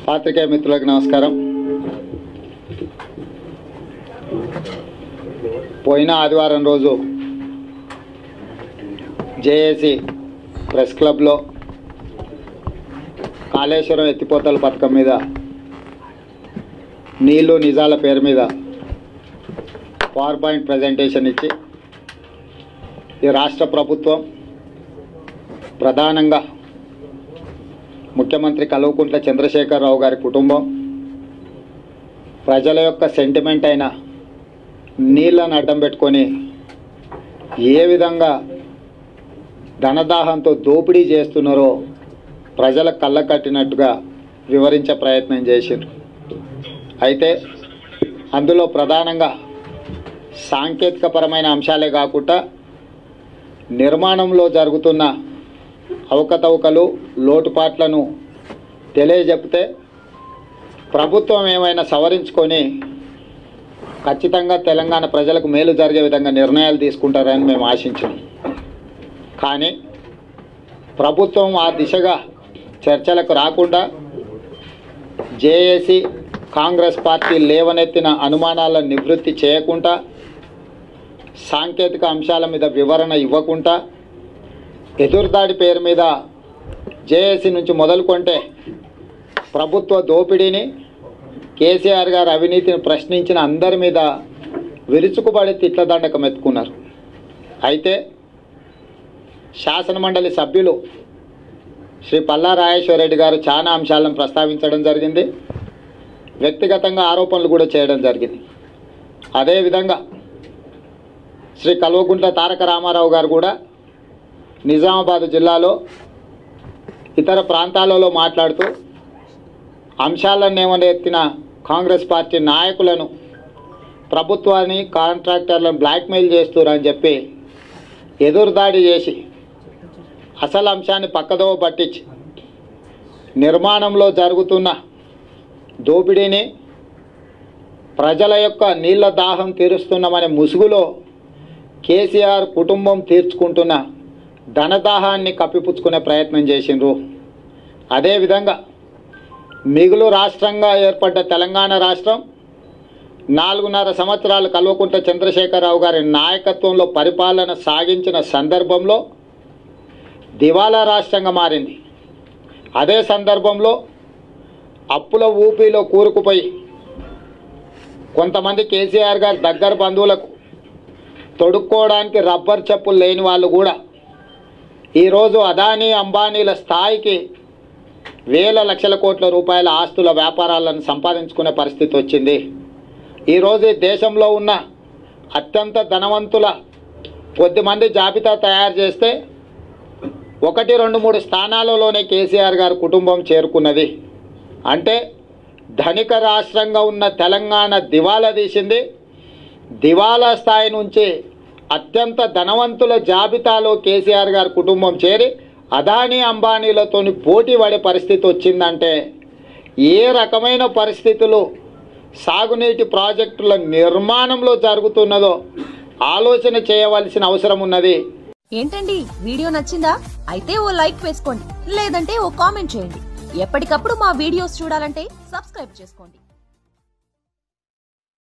పాత్రికేయ మిత్రులకు నమస్కారం. పోయిన ఆదివారం రోజు జేఏసీ ప్రెస్ క్లబ్లో కాళేశ్వరం ఎత్తిపోతల పథకం మీద నీళ్లు నిజాల పేరు మీద పవర్ పాయింట్ ప్రజెంటేషన్ ఇచ్చి ఈ రాష్ట్ర ప్రభుత్వం ప్రధానంగా ముఖ్యమంత్రి కల్వకుంట్ల చంద్రశేఖరరావు గారి కుటుంబం ప్రజల యొక్క సెంటిమెంట్ అయిన నీళ్లను అడ్డం పెట్టుకొని ఏ విధంగా ధనదాహంతో దోపిడీ చేస్తున్నారో ప్రజల కళ్ళ కట్టినట్టుగా వివరించే ప్రయత్నం చేశారు. అయితే అందులో ప్రధానంగా సాంకేతికపరమైన అంశాలే కాకుండా నిర్మాణంలో జరుగుతున్న అవకతవకలు లోటుపాట్లను తెలియజెప్తే ప్రభుత్వం ఏమైనా సవరించుకొని ఖచ్చితంగా తెలంగాణ ప్రజలకు మేలు జరిగే విధంగా నిర్ణయాలు తీసుకుంటారని మేము ఆశించాం. కానీ ప్రభుత్వం ఆ దిశగా చర్చలకు రాకుండా జేఏసీ కాంగ్రెస్ పార్టీ లేవనెత్తిన అనుమానాలను నివృత్తి చేయకుండా సాంకేతిక అంశాల మీద వివరణ ఇవ్వకుండా ఎదురుదాడి పేరు మీద జేఏసీ నుంచి మొదలుకొంటే ప్రభుత్వ దోపిడీని కేసీఆర్ గారు అవినీతిని ప్రశ్నించిన అందరి మీద విరుచుకుపడి తిట్లదండకం ఎత్తుకున్నారు. అయితే శాసనమండలి సభ్యులు శ్రీ పల్లా రాజేశ్వరరెడ్డి గారు చాలా అంశాలను ప్రస్తావించడం జరిగింది. వ్యక్తిగతంగా ఆరోపణలు కూడా చేయడం జరిగింది. అదేవిధంగా శ్రీ కల్వకుంట్ల తారక రామారావు గారు కూడా నిజామాబాద్ జిల్లాలో ఇతర ప్రాంతాలలో మాట్లాడుతూ అంశాలను ఏమనెత్తిన కాంగ్రెస్ పార్టీ నాయకులను ప్రభుత్వాన్ని కాంట్రాక్టర్లను బ్లాక్మెయిల్ చేస్తున్నారని చెప్పి ఎదురుదాడి చేసి అసలు అంశాన్ని పక్కదోవ పట్టించి నిర్మాణంలో జరుగుతున్న దోపిడీని ప్రజల యొక్క నీళ్ల దాహం తీరుస్తున్నామనే ముసుగులో కేసీఆర్ కుటుంబం తీర్చుకుంటున్న ధనదాహాన్ని కప్పిపుచ్చుకునే ప్రయత్నం చేసిండ్రు. అదేవిధంగా మిగులు రాష్ట్రంగా ఏర్పడ్డ తెలంగాణ రాష్ట్రం 4.5 సంవత్సరాలు కల్వకుంట్ల చంద్రశేఖరరావు గారి నాయకత్వంలో పరిపాలన సాగించిన సందర్భంలో దివాలా రాష్ట్రంగా మారింది. అదే సందర్భంలో అప్పుల ఊపిలో కూరుకుపోయి కొంతమంది కేసీఆర్ గారి దగ్గర బంధువులకు తొడుక్కోవడానికి రబ్బర్ చెప్పులు లేని వాళ్ళు కూడా ఈరోజు అదానీ అంబానీల స్థాయికి వేల లక్షల కోట్ల రూపాయల ఆస్తుల వ్యాపారాలను సంపాదించుకునే పరిస్థితి వచ్చింది. ఈరోజు దేశంలో ఉన్న అత్యంత ధనవంతుల కొద్దిమంది జాబితా తయారు చేస్తే 1, 2, 3 స్థానాలలోనే కేసీఆర్ గారి కుటుంబం చేరుకున్నది. అంటే ధనిక రాష్ట్రంగా ఉన్న తెలంగాణ దివాలా తీసింది. దివాలా స్థాయి నుంచి అత్యంత ధనవంతుల జాబితాలో కేసీఆర్ గారి కుటుంబం చేరి అదానీ అంబానీలతోని పోటీ పడే పరిస్థితి వచ్చిందంటే ఏ రకమైన పరిస్థితులు సాగునీటి ప్రాజెక్టుల నిర్మాణంలో జరుగుతున్నదో ఆలోచన చేయవలసిన అవసరం ఉన్నది. ఏంటండి, వీడియో నచ్చిందా? అయితే ఓ లైక్ వేసుకోండి, లేదంటే ఓ కామెంట్ చేయండి. ఎప్పటికప్పుడు మా వీడియోస్ చూడాలంటే సబ్స్క్రైబ్ చేసుకోండి.